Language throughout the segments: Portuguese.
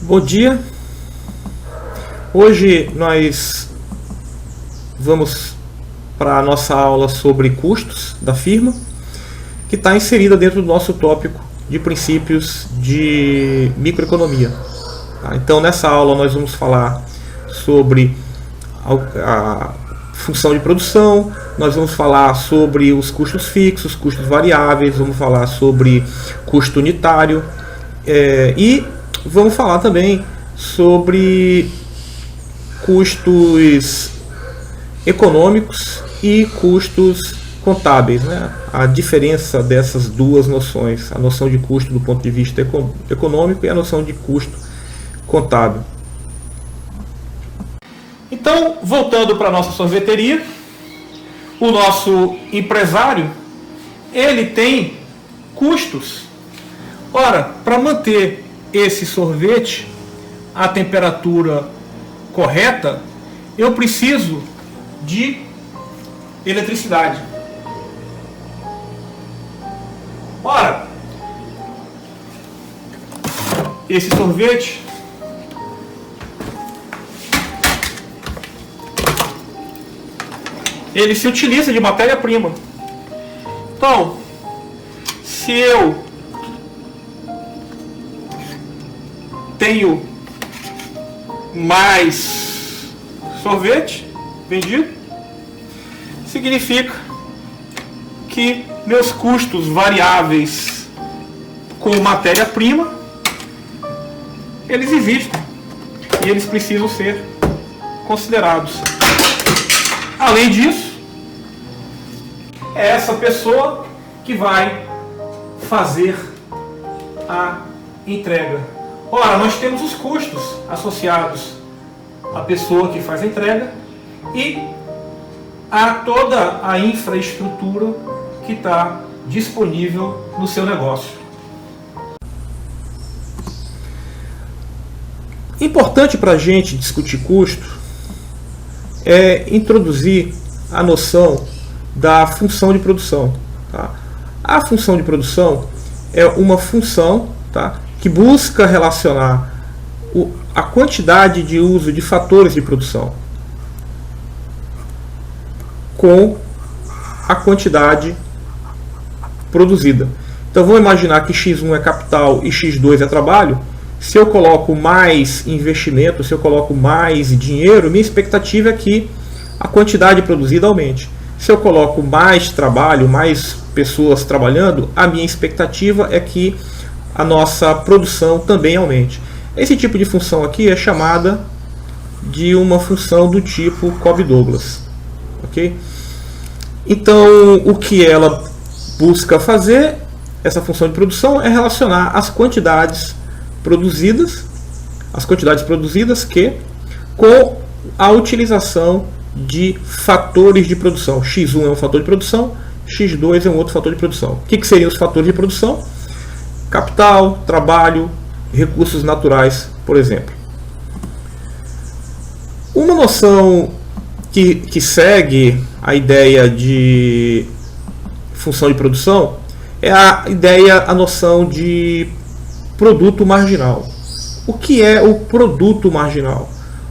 Bom dia. Hoje nós vamos para a nossa aula sobre custos da firma, que está inserida dentro do nosso tópico de princípios de microeconomia. Então nessa aula nós vamos falar sobre a função de produção, nós vamos falar sobre os custos fixos, custos variáveis, vamos falar sobre custo unitário e vamos falar também sobre custos econômicos e custos contábeis, né? A diferença dessas duas noções, a noção de custo do ponto de vista econômico e a noção de custo contábil. Então, voltando para a nossa sorveteria, o nosso empresário, ele tem custos. Ora, para manter esse sorvete à temperatura correta, eu preciso de eletricidade. Ora, esse sorvete ele se utiliza de matéria-prima. Então, se eu tenho mais sorvete vendido, significa que meus custos variáveis com matéria-prima, eles existem e eles precisam ser considerados. Além disso, é essa pessoa que vai fazer a entrega. Ora, nós temos os custos associados à pessoa que faz a entrega e a toda a infraestrutura que está disponível no seu negócio. Importante para a gente discutir custo é introduzir a noção da função de produção. Tá? A função de produção é uma função, tá, que busca relacionar a quantidade de uso de fatores de produção com a quantidade produzida. Então vamos imaginar que x1 é capital e x2 é trabalho. Se eu coloco mais investimento, se eu coloco mais dinheiro, minha expectativa é que a quantidade produzida aumente. Se eu coloco mais trabalho, mais pessoas trabalhando, a minha expectativa é que a nossa produção também aumente. Esse tipo de função aqui é chamada de uma função do tipo Cobb-Douglas. Ok? Então, o que ela busca fazer, essa função de produção, é relacionar as quantidades produzidas com a utilização de fatores de produção. X1 é um fator de produção, X2 é um outro fator de produção. O que seriam os fatores de produção? Capital, trabalho, recursos naturais, por exemplo. Uma noção que segue a ideia de função de produção é a noção de produto marginal. O que é o produto marginal?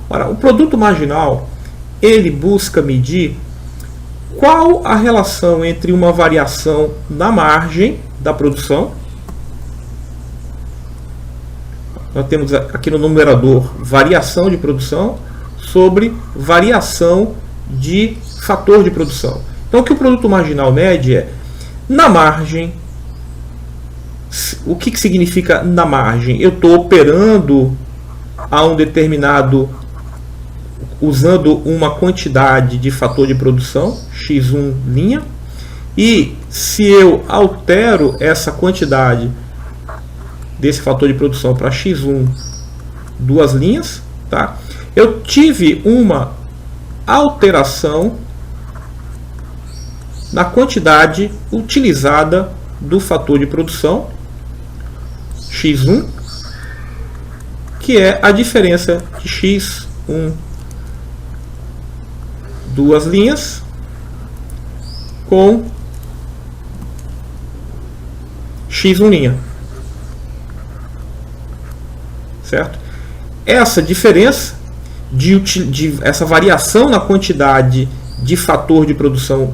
Ora, o produto marginal, ele busca medir qual a relação entre uma variação na margem da produção. Nós temos aqui no numerador variação de produção sobre variação de fator de produção. Então o que o produto marginal mede é na margem. O que significa na margem? Eu estou operando a um determinado, usando uma quantidade de fator de produção, x1 linha, e se eu altero essa quantidade desse fator de produção para x1 duas linhas, tá? Eu tive uma alteração na quantidade utilizada do fator de produção x1, que é a diferença de x1 duas linhas com x1'. Certo? essa diferença de essa variação na quantidade de fator de produção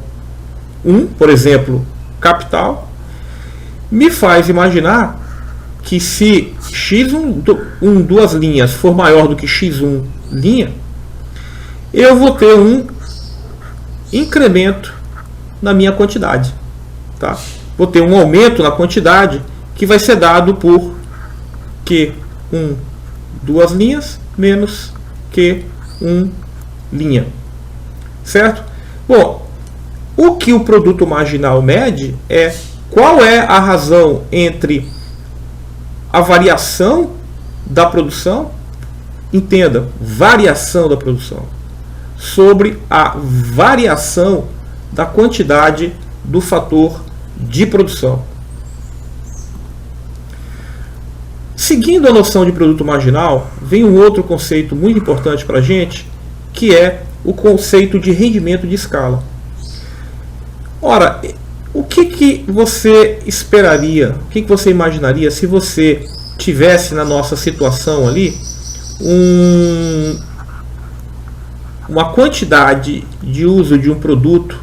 1, por exemplo, capital, me faz imaginar que se x1 duas linhas for maior do que x1 linha, eu vou ter um incremento na minha quantidade, tá? Vou ter um aumento na quantidade que vai ser dado por Q1 duas linhas menos Q1 linha, certo? Bom, o que o produto marginal mede é qual é a razão entre a variação da produção, entenda, variação da produção, sobre a variação da quantidade do fator de produção. Seguindo a noção de produto marginal, vem um outro conceito muito importante para a gente, que é o conceito de rendimento de escala. Ora, o que você esperaria, o que você imaginaria se você tivesse na nossa situação ali uma quantidade de uso de um produto,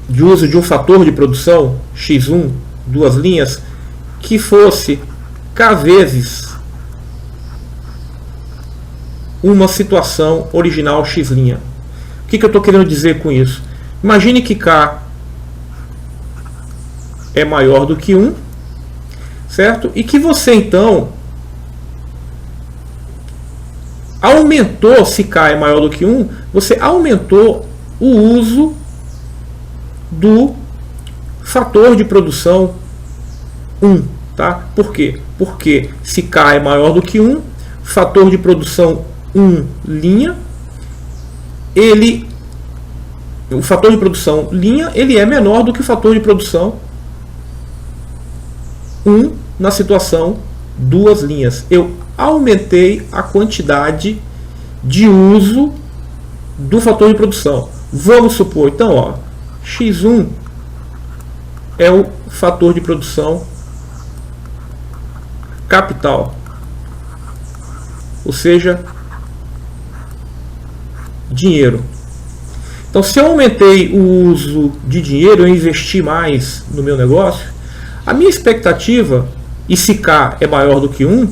de uso de um fator de produção x1, duas linhas, que fosse k vezes uma situação original x'. O que eu estou querendo dizer com isso? Imagine que k é maior do que 1, certo? E que você então aumentou, se k é maior do que 1, você aumentou o uso do fator de produção 1, tá? Por quê? Porque se k é maior do que 1, fator de produção 1 linha, o fator de produção linha, ele é menor do que o fator de produção 1 na situação duas linhas. Eu aumentei a quantidade de uso do fator de produção. Vamos supor, então, ó, x1 é o fator de produção capital, ou seja, dinheiro. Então, se eu aumentei o uso de dinheiro, eu investi mais no meu negócio, a minha expectativa, e se k é maior do que 1,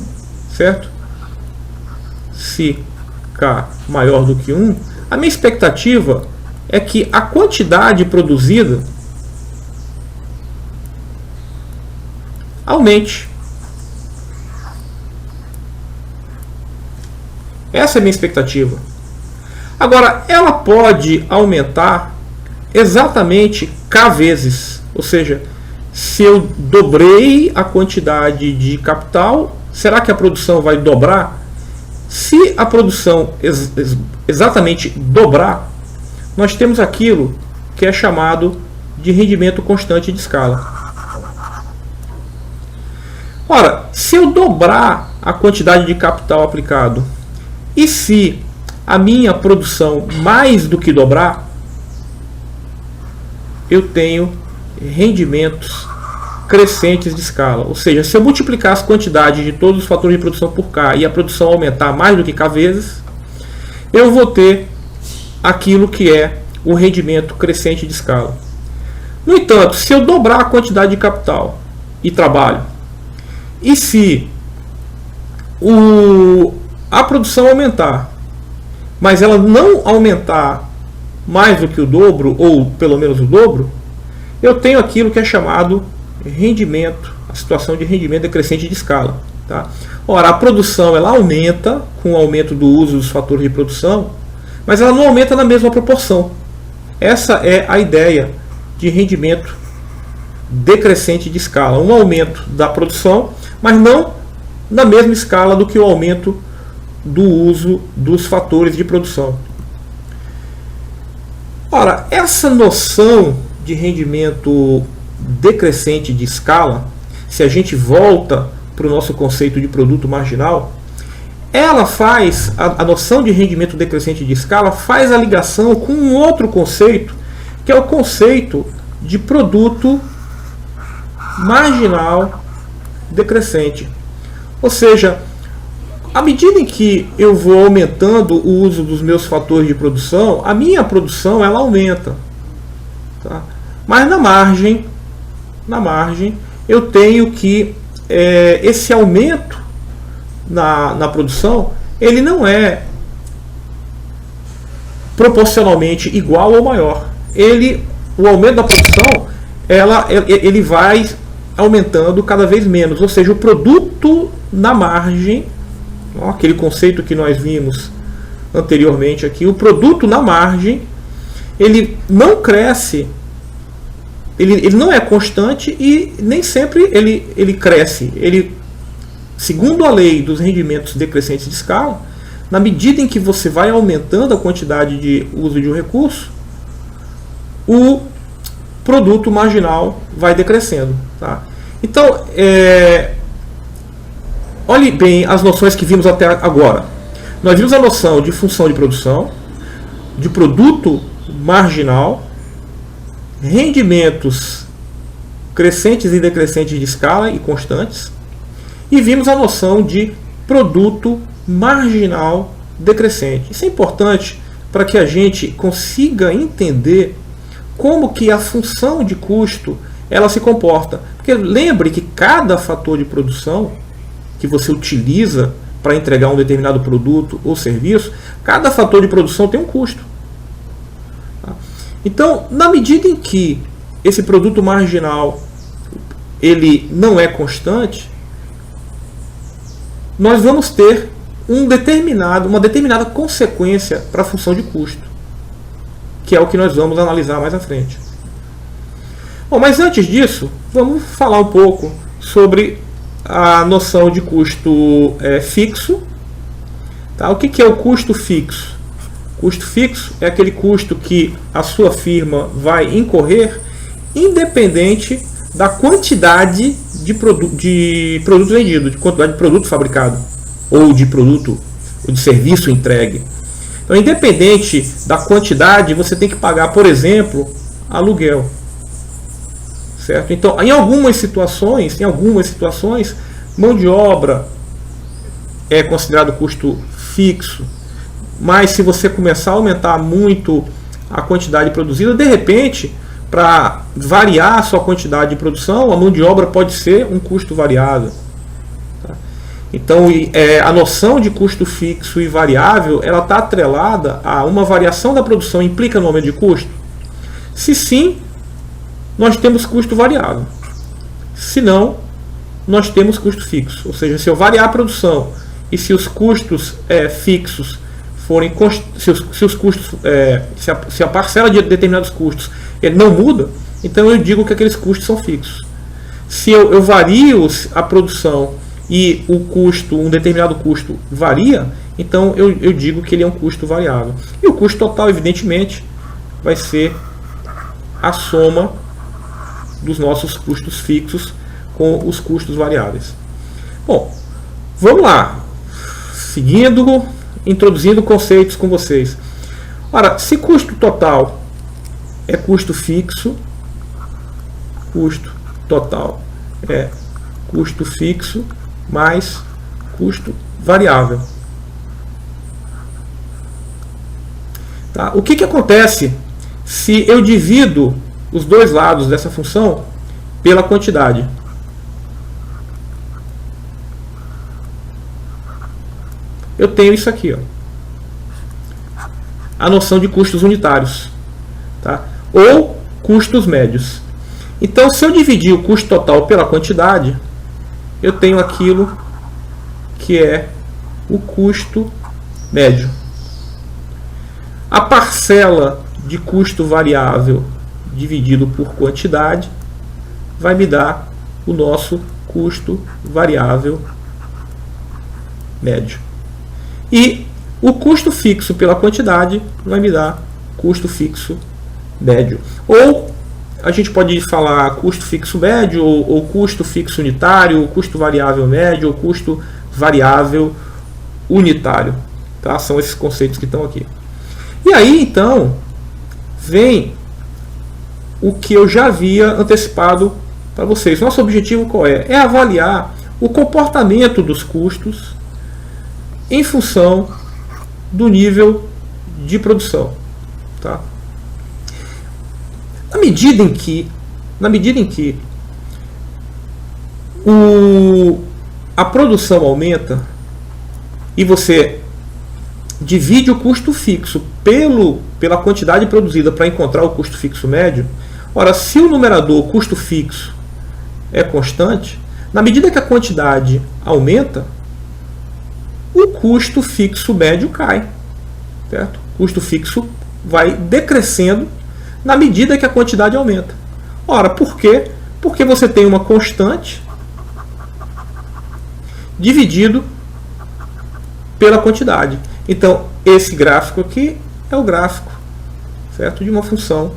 certo? Se k maior do que 1, a minha expectativa é que a quantidade produzida aumente. Essa é a minha expectativa. Agora, ela pode aumentar exatamente k vezes. Ou seja, se eu dobrei a quantidade de capital, será que a produção vai dobrar? Se a produção exatamente dobrar, nós temos aquilo que é chamado de rendimento constante de escala. Ora, se eu dobrar a quantidade de capital aplicado, e se a minha produção mais do que dobrar, eu tenho rendimentos crescentes de escala. Ou seja, se eu multiplicar as quantidades de todos os fatores de produção por K e a produção aumentar mais do que K vezes, eu vou ter aquilo que é o rendimento crescente de escala. No entanto, se eu dobrar a quantidade de capital e trabalho, e se a produção aumentar, mas ela não aumentar mais do que o dobro, ou pelo menos o dobro, eu tenho aquilo que é chamado rendimento, a situação de rendimento decrescente de escala. Tá? Ora, a produção ela aumenta com o aumento do uso dos fatores de produção, mas ela não aumenta na mesma proporção. Essa é a ideia de rendimento decrescente de escala. Um aumento da produção, mas não na mesma escala do que o aumento do uso dos fatores de produção. Ora, essa noção de rendimento decrescente de escala, se a gente volta para o nosso conceito de produto marginal, ela faz, a noção de rendimento decrescente de escala faz a ligação com um outro conceito, que é o conceito de produto marginal decrescente. Ou seja, à medida em que eu vou aumentando o uso dos meus fatores de produção, a minha produção ela aumenta. Tá? Mas na margem eu tenho que esse aumento na produção ele não é proporcionalmente igual ou maior. O aumento da produção ele vai aumentando cada vez menos, ou seja, o produto na margem, aquele conceito que nós vimos anteriormente aqui, o produto na margem ele não cresce, ele não é constante e nem sempre ele cresce. Segundo a lei dos rendimentos decrescentes de escala, na medida em que você vai aumentando a quantidade de uso de um recurso, o produto marginal vai decrescendo. Tá? Então, olhe bem as noções que vimos até agora. Nós vimos a noção de função de produção, de produto marginal, rendimentos crescentes e decrescentes de escala e constantes, e vimos a noção de produto marginal decrescente. Isso é importante para que a gente consiga entender como que a função de custo ela se comporta. Porque lembre que cada fator de produção que você utiliza para entregar um determinado produto ou serviço, cada fator de produção tem um custo. Então, na medida em que esse produto marginal ele não é constante, nós vamos ter uma determinada consequência para a função de custo, que é o que nós vamos analisar mais à frente. Bom, mas antes disso, vamos falar um pouco sobre a noção de custo fixo. Tá? O que é o custo fixo? Custo fixo é aquele custo que a sua firma vai incorrer independente da quantidade de produto vendido, de quantidade de produto fabricado ou de produto ou de serviço entregue. Então, independente da quantidade, você tem que pagar, por exemplo, aluguel. Certo? Então, em algumas situações, mão de obra é considerado custo fixo, mas se você começar a aumentar muito a quantidade produzida, de repente, para variar a sua quantidade de produção, a mão de obra pode ser um custo variável. Tá? Então, a noção de custo fixo e variável, ela está atrelada a uma variação da produção implica no aumento de custo? Se sim, nós temos custo variável. Se não, nós temos custo fixo. Ou seja, se eu variar a produção e se os custos fixos forem, se a parcela de determinados custos ele não muda, então eu digo que aqueles custos são fixos. Se eu vario a produção e um determinado custo varia, então eu digo que ele é um custo variável. E o custo total, evidentemente, vai ser a soma dos nossos custos fixos com os custos variáveis. Bom, vamos lá. Seguindo, introduzindo conceitos com vocês. Ora, se custo total é custo fixo, custo total é custo fixo mais custo variável. Tá? O que acontece se eu divido os dois lados dessa função pela quantidade? Eu tenho isso aqui, ó, a noção de custos unitários, tá? Ou custos médios. Então, se eu dividir o custo total pela quantidade, eu tenho aquilo que é o custo médio. A parcela de custo variável dividido por quantidade vai me dar o nosso custo variável médio. E o custo fixo pela quantidade vai me dar custo fixo médio. Ou a gente pode falar custo fixo médio, ou custo fixo unitário, ou custo variável médio, ou custo variável unitário. Tá? São esses conceitos que estão aqui. E aí, então, vem o que eu já havia antecipado para vocês. Nosso objetivo qual é? É avaliar o comportamento dos custos em função do nível de produção. Tá? Na medida em que a produção aumenta e você divide o custo fixo pela quantidade produzida para encontrar o custo fixo médio, ora, se o numerador, o custo fixo, é constante, na medida que a quantidade aumenta, o custo fixo médio cai. Certo? O custo fixo vai decrescendo na medida que a quantidade aumenta. Ora, por quê? Porque você tem uma constante dividido pela quantidade. Então, esse gráfico aqui é o gráfico, certo? De uma função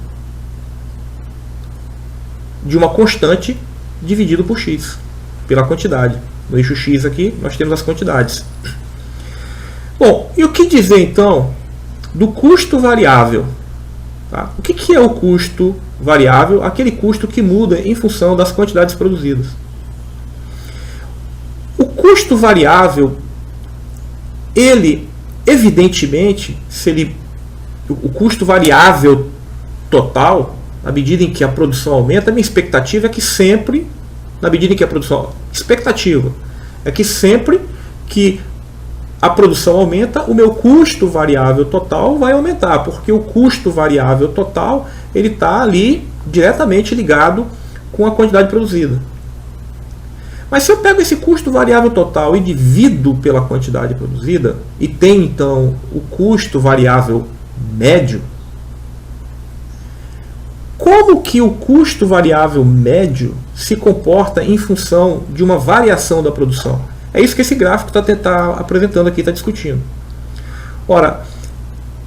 de uma constante dividido por x, pela quantidade. No eixo x aqui nós temos as quantidades. Bom, e o que dizer então do custo variável? Tá? O que é o custo variável? Aquele custo que muda em função das quantidades produzidas. O custo variável, ele, evidentemente, o custo variável total, na medida em que a produção aumenta, a minha expectativa é que sempre, na medida em que a produção... Expectativa é que sempre que a produção aumenta, o meu custo variável total vai aumentar, porque o custo variável total ele está ali diretamente ligado com a quantidade produzida. Mas se eu pego esse custo variável total e divido pela quantidade produzida, e tenho então o custo variável médio, como que o custo variável médio se comporta em função de uma variação da produção? É isso que esse gráfico está apresentando aqui, está discutindo. Ora,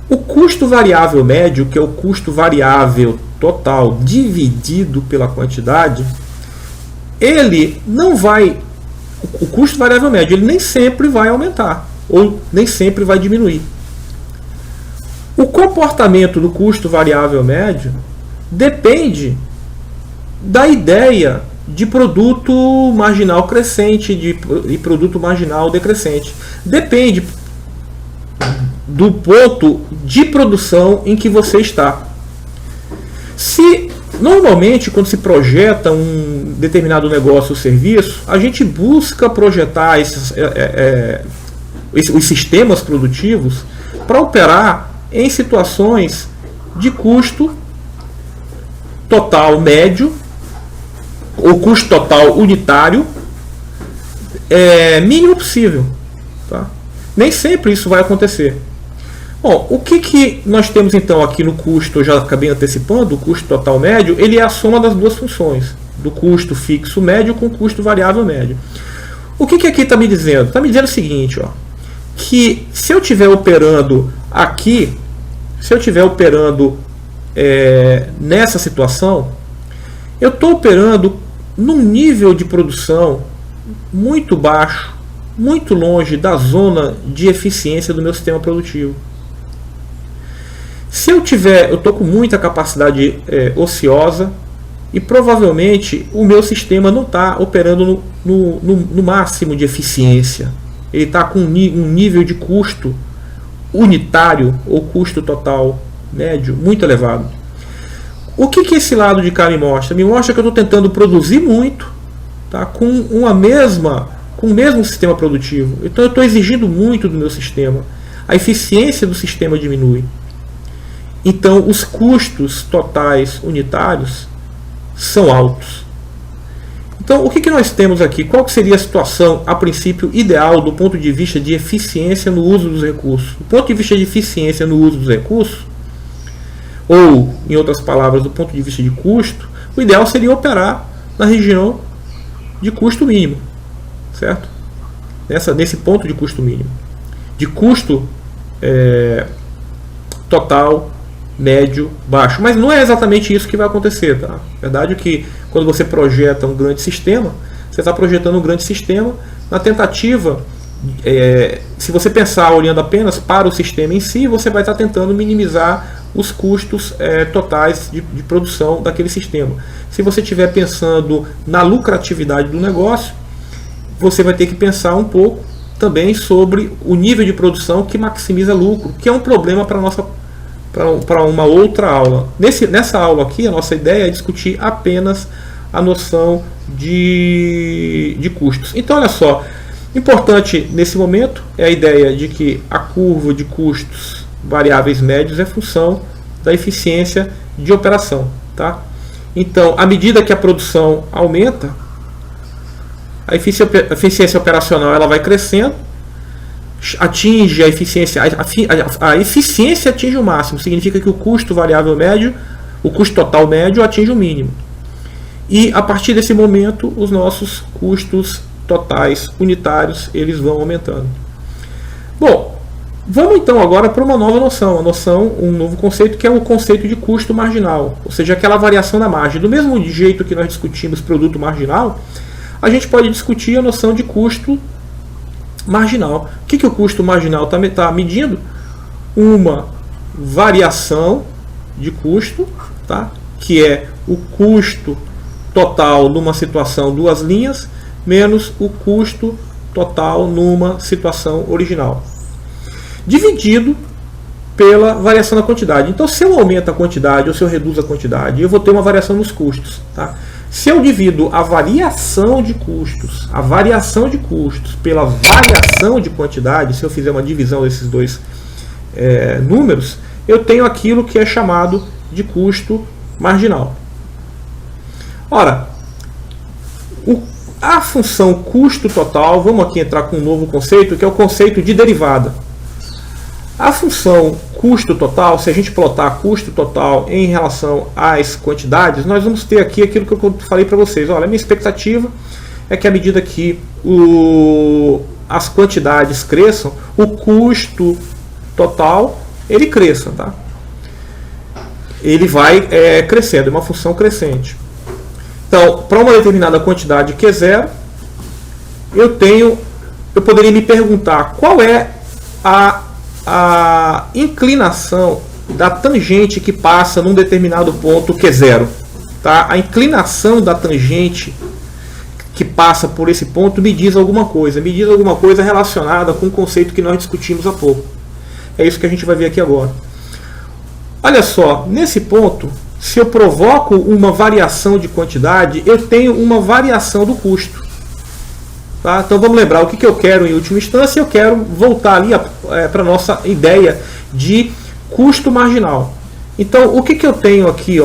o custo variável médio, que é o custo variável total dividido pela quantidade, ele não vai... O custo variável médio ele nem sempre vai aumentar, ou nem sempre vai diminuir. O comportamento do custo variável médio depende da ideia de produto marginal crescente e produto marginal decrescente. Depende do ponto de produção em que você está. Normalmente, quando se projeta um determinado negócio ou serviço, a gente busca projetar os sistemas produtivos para operar em situações de custo total médio, ou custo total unitário, mínimo possível. Tá? Nem sempre isso vai acontecer. Bom, o que nós temos então aqui no custo, eu já acabei antecipando, o custo total médio, ele é a soma das duas funções, do custo fixo médio com o custo variável médio. O que aqui está me dizendo? Está me dizendo o seguinte, ó, que se eu estiver operando aqui, nessa situação, eu estou operando num nível de produção muito baixo, muito longe da zona de eficiência do meu sistema produtivo. Se eu estou com muita capacidade ociosa e provavelmente o meu sistema não está operando no máximo de eficiência. Ele está com um nível de custo unitário ou custo total médio muito elevado. O que esse lado de cá me mostra? Me mostra que eu estou tentando produzir muito, tá, com o mesmo sistema produtivo. Então eu estou exigindo muito do meu sistema. A eficiência do sistema diminui. Então os custos totais unitários são altos. Então o que nós temos aqui? Qual seria a situação, a princípio, ideal do ponto de vista de eficiência no uso dos recursos? Do ponto de vista de eficiência no uso dos recursos, ou, em outras palavras, do ponto de vista de custo, o ideal seria operar na região de custo mínimo, certo? Nesse ponto de custo mínimo. De custo total, médio, baixo. Mas não é exatamente isso que vai acontecer. Tá? A verdade é que quando você projeta um grande sistema, você está projetando um grande sistema na tentativa... se você pensar olhando apenas para o sistema em si, você vai estar tentando minimizar os custos totais de produção daquele sistema. Se você estiver pensando na lucratividade do negócio, você vai ter que pensar um pouco também sobre o nível de produção que maximiza lucro, que é um problema para uma outra aula. Nessa aula aqui, a nossa ideia é discutir apenas a noção de custos. Então, olha só, importante nesse momento é a ideia de que a curva de custos variáveis médios é função da eficiência de operação. Tá? Então, à medida que a produção aumenta, a eficiência operacional ela vai crescendo, atinge a eficiência, a eficiência atinge o máximo, significa que o custo variável médio, o custo total médio atinge o mínimo. E a partir desse momento, os nossos custos totais unitários eles vão aumentando. Bom, vamos então agora para uma nova noção, um novo conceito, que é o conceito de custo marginal, ou seja, aquela variação da margem. Do mesmo jeito que nós discutimos produto marginal, a gente pode discutir a noção de custo marginal. O que o custo marginal está medindo? Uma variação de custo, tá? Que é o custo total numa situação duas linhas, menos o custo total numa situação original, dividido pela variação da quantidade. Então, se eu aumento a quantidade ou se eu reduzo a quantidade, eu vou ter uma variação nos custos. Tá? Se eu divido a variação de custos pela variação de quantidade, se eu fizer uma divisão desses dois números, eu tenho aquilo que é chamado de custo marginal. Ora, a função custo total, vamos aqui entrar com um novo conceito, que é o conceito de derivada. A função custo total, se a gente plotar custo total em relação às quantidades, nós vamos ter aqui aquilo que eu falei para vocês. Olha, a minha expectativa é que à medida que as quantidades cresçam, o custo total ele cresça. Tá? Ele vai crescendo, é uma função crescente. Então, para uma determinada quantidade que é zero, eu poderia me perguntar qual é a inclinação da tangente que passa num determinado ponto que é zero. Tá? A inclinação da tangente que passa por esse ponto me diz alguma coisa relacionada com o conceito que nós discutimos há pouco. É isso que a gente vai ver aqui agora. Olha só, nesse ponto, se eu provoco uma variação de quantidade, eu tenho uma variação do custo. Tá? Então vamos lembrar o que eu quero em última instância. Eu quero voltar ali para a nossa ideia de custo marginal. Então o que eu tenho aqui?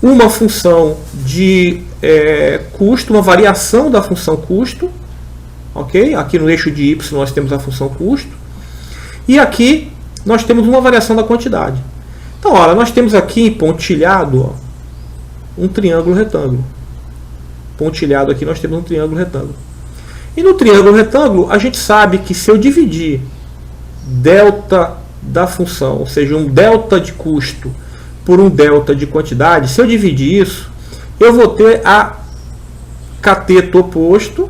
Uma função de custo, uma variação da função custo. Okay? Aqui no eixo de y nós temos a função custo. E aqui nós temos uma variação da quantidade. Então, olha, nós temos aqui pontilhado um triângulo retângulo. Pontilhado aqui nós temos um triângulo retângulo. E no triângulo retângulo, a gente sabe que se eu dividir delta da função, ou seja, um delta de custo por um delta de quantidade, se eu dividir isso, eu vou ter a cateto oposto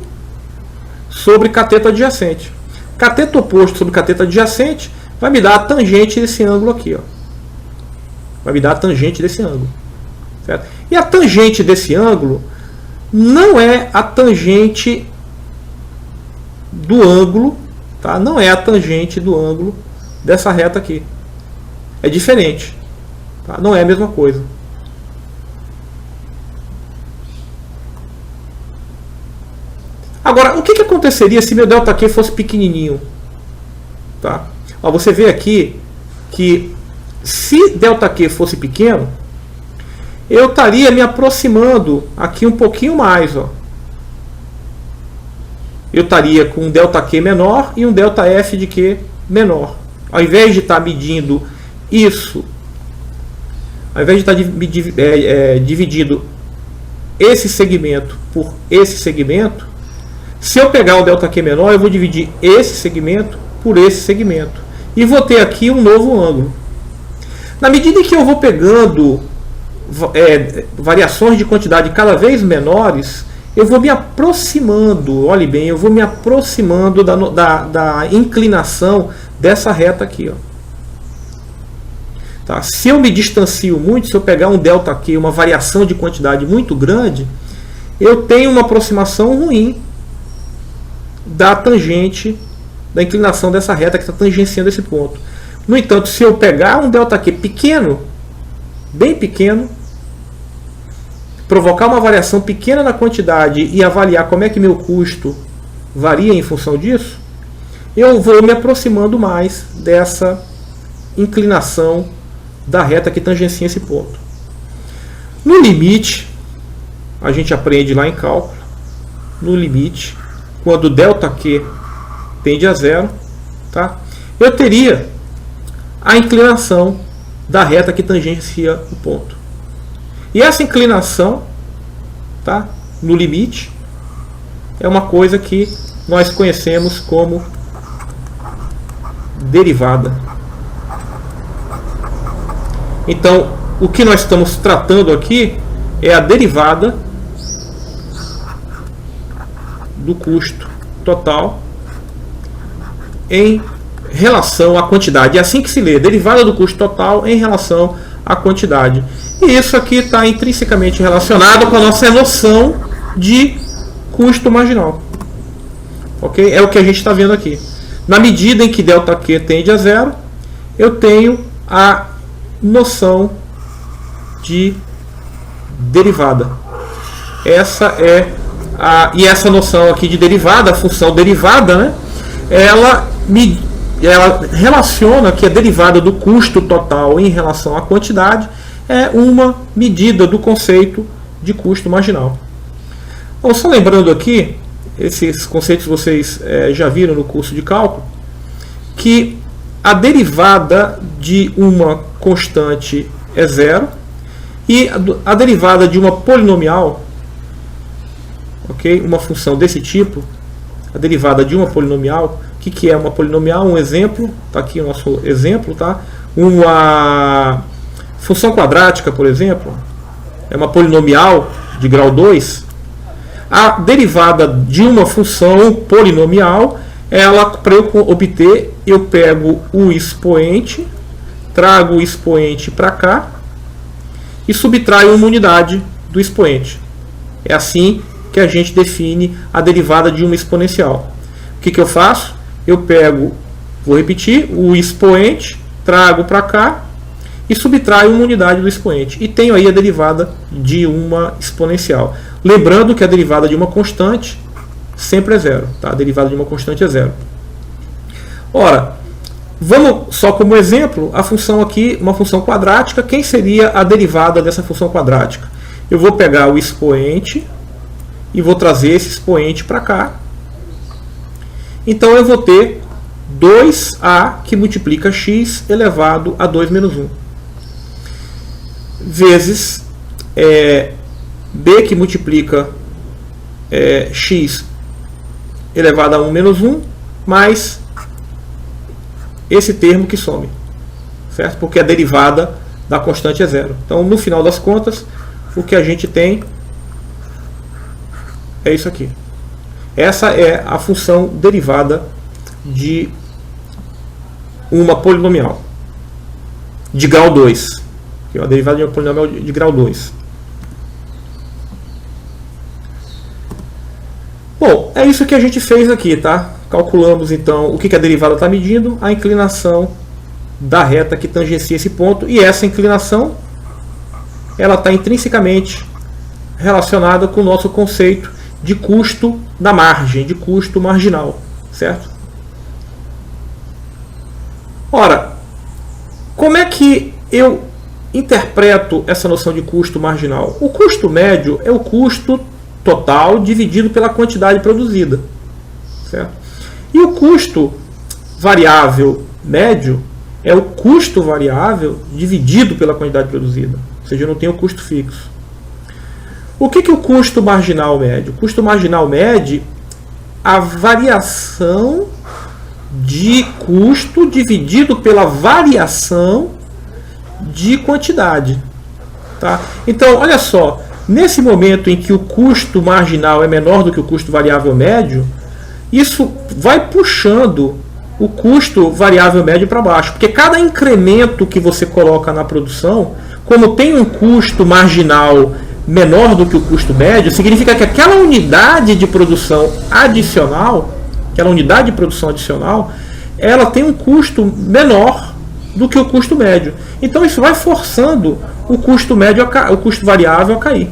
sobre cateto adjacente. Cateto oposto sobre cateto adjacente vai me dar a tangente desse ângulo aqui. Vai me dar a tangente desse ângulo. Certo? E a tangente desse ângulo não é a tangente do ângulo, tá? Não é a tangente do ângulo dessa reta aqui. É diferente. Tá? Não é a mesma coisa. Agora, o que aconteceria se meu ΔQ fosse pequenininho? Tá? Ó, você vê aqui que se ΔQ fosse pequeno, eu estaria me aproximando aqui um pouquinho mais. Ó. Eu estaria com um ΔQ menor e um ΔF de Q menor. Ao invés de estar medindo isso, ao invés de estar dividindo esse segmento por esse segmento, se eu pegar o ΔQ menor, eu vou dividir esse segmento por esse segmento. E vou ter aqui um novo ângulo. Na medida em que eu vou pegando variações de quantidade cada vez menores, eu vou me aproximando, olhe bem, eu vou me aproximando da inclinação dessa reta aqui. Ó. Tá? Se eu me distancio muito, se eu pegar um ΔQ, uma variação de quantidade muito grande, eu tenho uma aproximação ruim da tangente, da inclinação dessa reta que está tangenciando esse ponto. No entanto, se eu pegar um ΔQ pequeno, bem pequeno, provocar uma variação pequena na quantidade e avaliar como é que meu custo varia em função disso, eu vou me aproximando mais dessa inclinação da reta que tangencia esse ponto. No limite, a gente aprende lá em cálculo, no limite, quando ΔQ tende a zero, tá? Eu teria a inclinação da reta que tangencia o ponto. E essa inclinação, tá, no limite, é uma coisa que nós conhecemos como derivada. Então, o que nós estamos tratando aqui é a derivada do custo total em relação à quantidade. É assim que se lê, derivada do custo total em relação à quantidade. E isso aqui está intrinsecamente relacionado com a nossa noção de custo marginal. Ok? É o que a gente está vendo aqui. Na medida em que ΔQ tende a zero, eu tenho a noção de derivada. E essa noção aqui de derivada, a função derivada, né, ela relaciona que a derivada do custo total em relação à quantidade é uma medida do conceito de custo marginal. Bom, só lembrando aqui, esses conceitos vocês já viram no curso de cálculo, que a derivada de uma constante é zero e a derivada de uma polinomial, ok, uma função desse tipo, a derivada de uma polinomial, o que é uma polinomial? Um exemplo, está aqui o nosso exemplo, tá? Uma função quadrática, por exemplo, é uma polinomial de grau 2. A derivada de uma função polinomial, para eu obter, eu pego o expoente, trago o expoente para cá e subtraio uma unidade do expoente. É assim que a gente define a derivada de uma exponencial. O que eu faço? Eu pego, vou repetir, o expoente, trago para cá e subtraio uma unidade do expoente. E tenho aí a derivada de uma exponencial. Lembrando que a derivada de uma constante sempre é zero. Tá? A derivada de uma constante é zero. Ora, vamos só como exemplo, a função aqui, uma função quadrática. Quem seria a derivada dessa função quadrática? Eu vou pegar o expoente e vou trazer esse expoente para cá. Então eu vou ter 2a que multiplica x elevado a 2 menos 1 vezes b que multiplica x elevado a 1 menos 1 mais esse termo que some, certo? Porque a derivada da constante é zero. Então, no final das contas, o que a gente tem é isso aqui. Essa é a função derivada de uma polinomial de grau 2. Que é a derivada de uma polinomial de grau 2. Bom, é isso que a gente fez aqui, tá? Calculamos então o que a derivada está medindo, a inclinação da reta que tangencia esse ponto, e essa inclinação ela está intrinsecamente relacionada com o nosso conceito de custo da margem, de custo marginal, certo? Ora, como é que eu interpreto essa noção de custo marginal? O custo médio é o custo total dividido pela quantidade produzida, certo? E o custo variável médio é o custo variável dividido pela quantidade produzida, ou seja, eu não tenho custo fixo. O que o custo marginal mede? O custo marginal mede a variação de custo dividido pela variação de quantidade. Tá? Então, olha só, nesse momento em que o custo marginal é menor do que o custo variável médio, isso vai puxando o custo variável médio para baixo, porque cada incremento que você coloca na produção, como tem um custo marginal menor do que o custo médio, significa que aquela unidade de produção adicional aquela unidade de produção adicional, ela tem um custo menor do que o custo médio. Então isso vai forçando o custo médio, o custo variável a cair,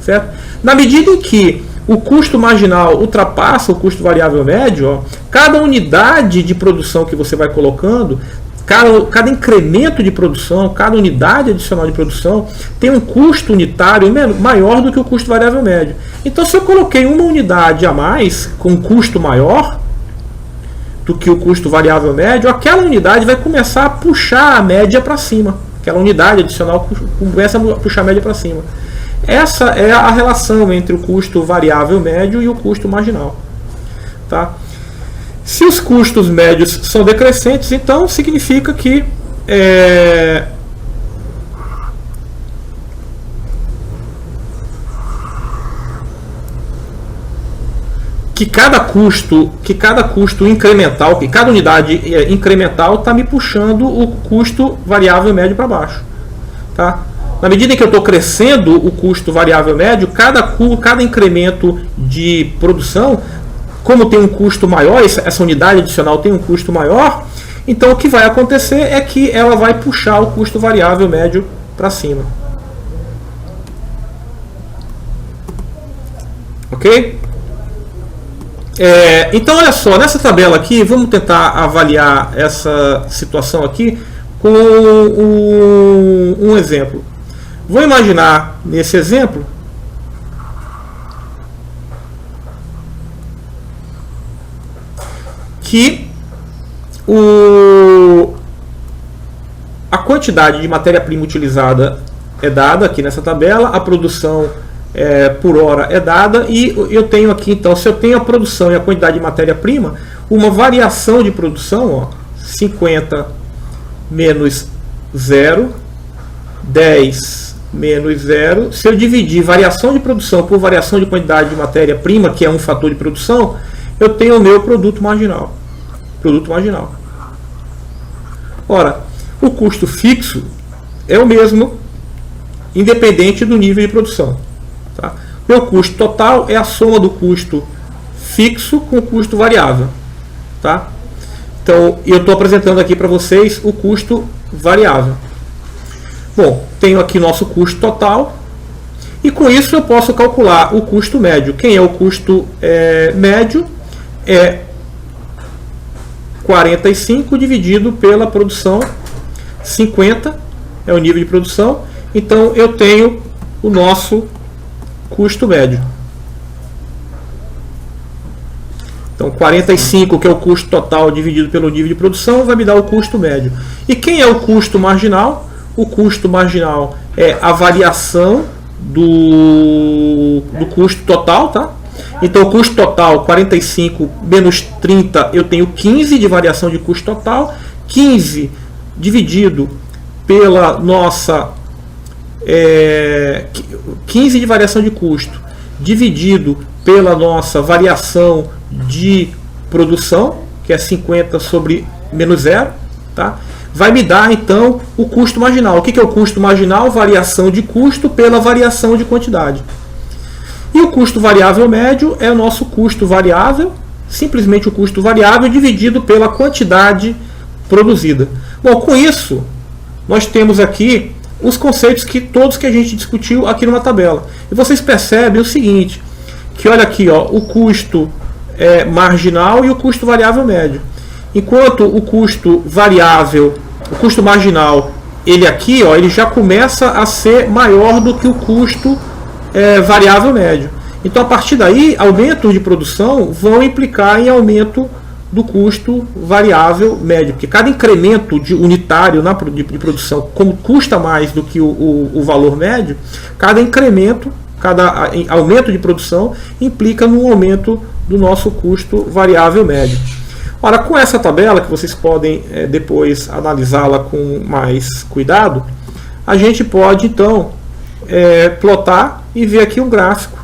certo? Na medida em que o custo marginal ultrapassa o custo variável médio, ó, cada unidade de produção que você vai colocando, cada incremento de produção, cada unidade adicional de produção tem um custo unitário maior do que o custo variável médio. Então, se eu coloquei uma unidade a mais com um custo maior do que o custo variável médio, aquela unidade vai começar a puxar a média para cima. Aquela unidade adicional começa a puxar a média para cima. Essa é a relação entre o custo variável médio e o custo marginal. Tá? Se os custos médios são decrescentes, então significa que cada custo incremental, que cada unidade incremental está me puxando o custo variável médio para baixo. Tá? Na medida em que eu estou crescendo o custo variável médio, cada incremento de produção, como tem um custo maior, essa unidade adicional tem um custo maior, então o que vai acontecer é que ela vai puxar o custo variável médio para cima. Ok? Então olha só, nessa tabela aqui, vamos tentar avaliar essa situação aqui com um exemplo. Vou imaginar nesse exemplo que a quantidade de matéria-prima utilizada é dada aqui nessa tabela, a produção por hora é dada, e eu tenho aqui, então, se eu tenho a produção e a quantidade de matéria-prima, uma variação de produção, ó, 50 menos 0, 10 menos 0. Se eu dividir variação de produção por variação de quantidade de matéria-prima, que é um fator de produção, eu tenho o meu produto marginal. Ora, o custo fixo é o mesmo, independente do nível de produção. Tá? Meu custo total é a soma do custo fixo com o custo variável. Tá? Então, eu estou apresentando aqui para vocês o custo variável. Bom, tenho aqui nosso custo total, e com isso eu posso calcular o custo médio. Quem é o custo médio? É 45 dividido pela produção, 50 é o nível de produção, então eu tenho o nosso custo médio. Então 45, que é o custo total, dividido pelo nível de produção, vai me dar o custo médio. E quem é o custo marginal? O custo marginal é a variação do custo total, tá? Então o custo total, 45 menos 30, eu tenho 15 de variação de custo total. 15 dividido pela nossa 15 de variação de custo dividido pela nossa variação de produção, que é 50 sobre menos 0, tá? Vai me dar então o custo marginal. O que é o custo marginal? Variação de custo pela variação de quantidade. E o custo variável médio é o nosso custo variável, simplesmente o custo variável dividido pela quantidade produzida. Bom, com isso, nós temos aqui os conceitos todos que a gente discutiu aqui numa tabela. E vocês percebem o seguinte, que olha aqui, ó, o custo marginal e o custo variável médio. Enquanto o custo variável, o custo marginal, ele aqui, ó, ele já começa a ser maior do que o custo variável médio. Então, a partir daí, aumentos de produção vão implicar em aumento do custo variável médio, porque cada incremento unitário de produção, como custa mais do que o valor médio, cada incremento, cada aumento de produção implica num aumento do nosso custo variável médio. Ora, com essa tabela, que vocês podem depois analisá-la com mais cuidado, a gente pode então plotar e ver aqui um gráfico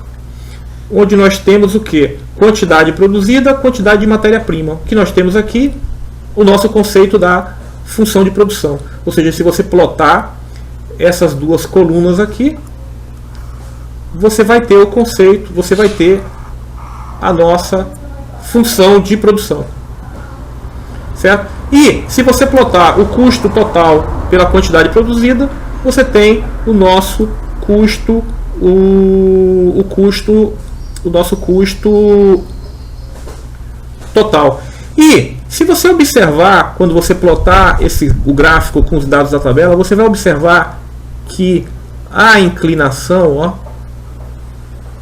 onde nós temos o que? Quantidade produzida, quantidade de matéria-prima. O que nós temos aqui? O nosso conceito da função de produção. Ou seja, se você plotar essas duas colunas aqui, você vai ter o conceito, você vai ter a nossa função de produção. Certo? E se você plotar o custo total pela quantidade produzida, você tem o nosso custo, o nosso custo total. E se você observar, quando você plotar o gráfico com os dados da tabela, você vai observar que a inclinação, ó,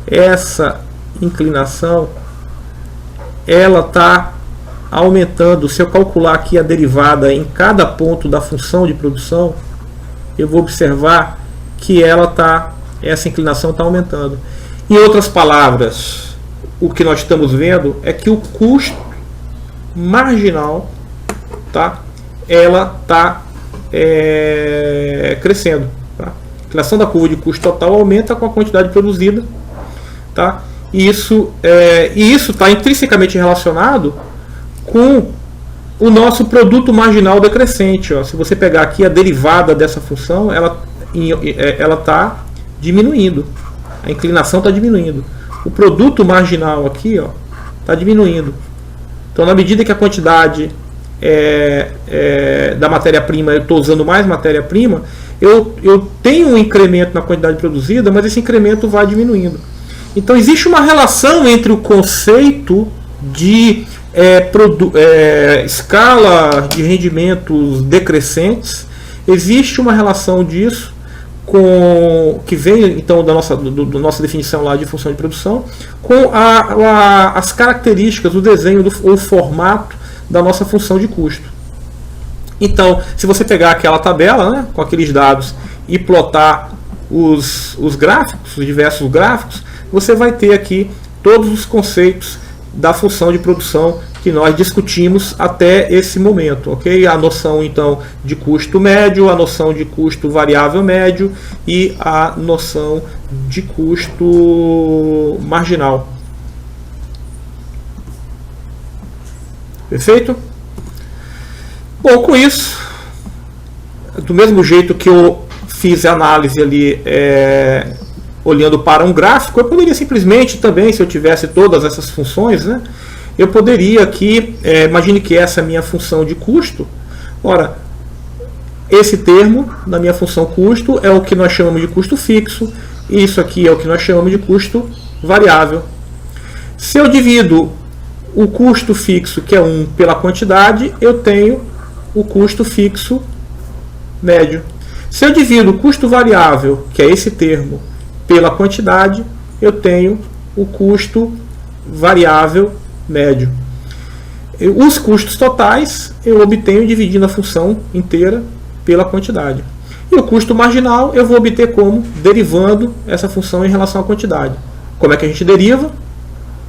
essa inclinação, ela está aumentando. Se eu calcular aqui a derivada em cada ponto da função de produção, eu vou observar que essa inclinação está aumentando. Em outras palavras, o que nós estamos vendo é que o custo marginal, ela está crescendo. Tá? A inclinação da curva de custo total aumenta com a quantidade produzida. Tá? E isso está intrinsecamente relacionado com o nosso produto marginal decrescente. Ó. Se você pegar aqui a derivada dessa função, ela está diminuindo. A inclinação está diminuindo. O produto marginal aqui está diminuindo. Então, na medida que a quantidade da matéria-prima, eu estou usando mais matéria-prima, eu tenho um incremento na quantidade produzida, mas esse incremento vai diminuindo. Então, existe uma relação entre o conceito de escala de rendimentos decrescentes. Existe uma relação disso que vem então da nossa definição lá de função de produção, com as características, o desenho ou formato da nossa função de custo. Então, se você pegar aquela tabela, né, com aqueles dados e plotar os gráficos, os diversos gráficos, você vai ter aqui todos os conceitos da função de produção que nós discutimos até esse momento, ok? A noção então de custo médio, a noção de custo variável médio e a noção de custo marginal. Perfeito? Bom, com isso, do mesmo jeito que eu fiz a análise ali olhando para um gráfico, eu poderia simplesmente também, se eu tivesse todas essas funções, né, eu poderia aqui, imagine que essa é a minha função de custo. Ora, esse termo na minha função custo é o que nós chamamos de custo fixo, e isso aqui é o que nós chamamos de custo variável. Se eu divido o custo fixo, que é 1, pela quantidade, eu tenho o custo fixo médio. Se eu divido o custo variável, que é esse termo, pela quantidade, eu tenho o custo variável médio. Os custos totais eu obtenho dividindo a função inteira pela quantidade. E o custo marginal eu vou obter como? Derivando essa função em relação à quantidade. Como é que a gente deriva?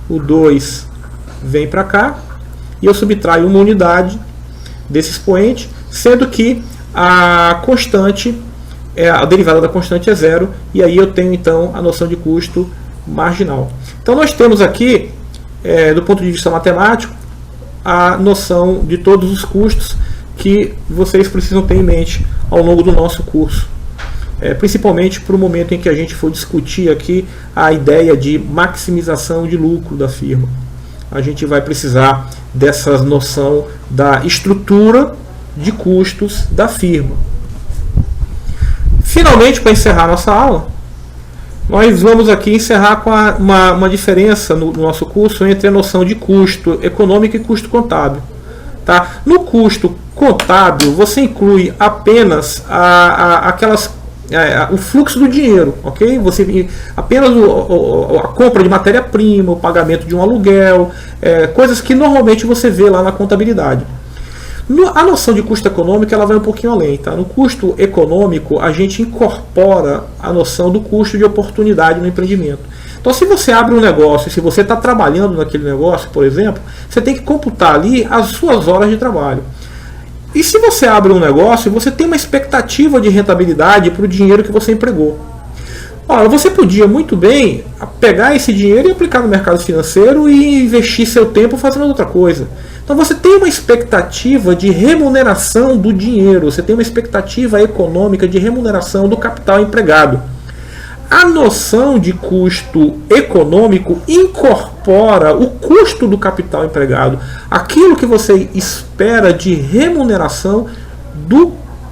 O 2 vem para cá e eu subtraio uma unidade desse expoente, sendo que a constante, a derivada da constante é 0, e aí eu tenho então a noção de custo marginal. Então nós temos aqui, do ponto de vista matemático, a noção de todos os custos que vocês precisam ter em mente ao longo do nosso curso. Principalmente para o momento em que a gente for discutir aqui a ideia de maximização de lucro da firma. A gente vai precisar dessa noção da estrutura de custos da firma. Finalmente, para encerrar nossa aula, nós vamos aqui encerrar com uma diferença no nosso curso entre a noção de custo econômico e custo contábil. Tá? No custo contábil, você inclui apenas o fluxo do dinheiro, ok? Você apenas a compra de matéria-prima, o pagamento de um aluguel, coisas que normalmente você vê lá na contabilidade. A noção de custo econômico ela vai um pouquinho além. Tá? No custo econômico, a gente incorpora a noção do custo de oportunidade no empreendimento. Então, se você abre um negócio, se você está trabalhando naquele negócio, por exemplo, você tem que computar ali as suas horas de trabalho. E se você abre um negócio, você tem uma expectativa de rentabilidade para o dinheiro que você empregou. Ora, você podia muito bem pegar esse dinheiro e aplicar no mercado financeiro e investir seu tempo fazendo outra coisa. Então você tem uma expectativa de remuneração do dinheiro, você tem uma expectativa econômica de remuneração do capital empregado. a noção de custo econômico incorpora o custo do capital empregado, aquilo que você espera de remuneração do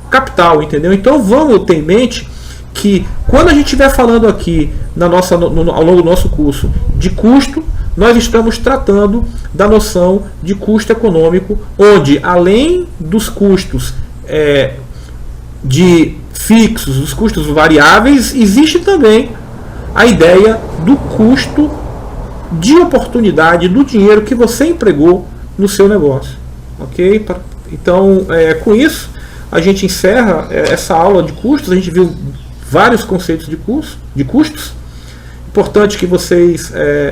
capital, entendeu? Então vamos ter em mente que quando a gente estiver falando aqui ao longo do nosso curso de custo, nós estamos tratando da noção de custo econômico, onde além dos custos de fixos, os custos variáveis, existe também a ideia do custo de oportunidade do dinheiro que você empregou no seu negócio. Ok? Então, com isso, a gente encerra essa aula de custos. A gente viu vários conceitos de custos. Importante que vocês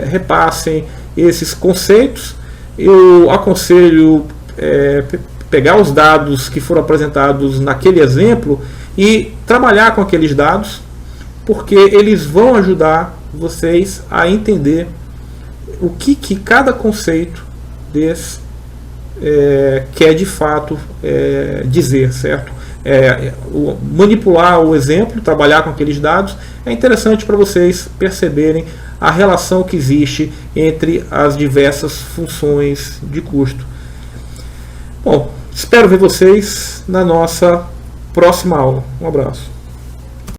repassem esses conceitos. Eu aconselho pegar os dados que foram apresentados naquele exemplo e trabalhar com aqueles dados, porque eles vão ajudar vocês a entender o que cada conceito desse quer de fato dizer, certo? Manipular o exemplo, trabalhar com aqueles dados, é interessante para vocês perceberem a relação que existe entre as diversas funções de custo. Bom, espero ver vocês na nossa próxima aula. Um abraço.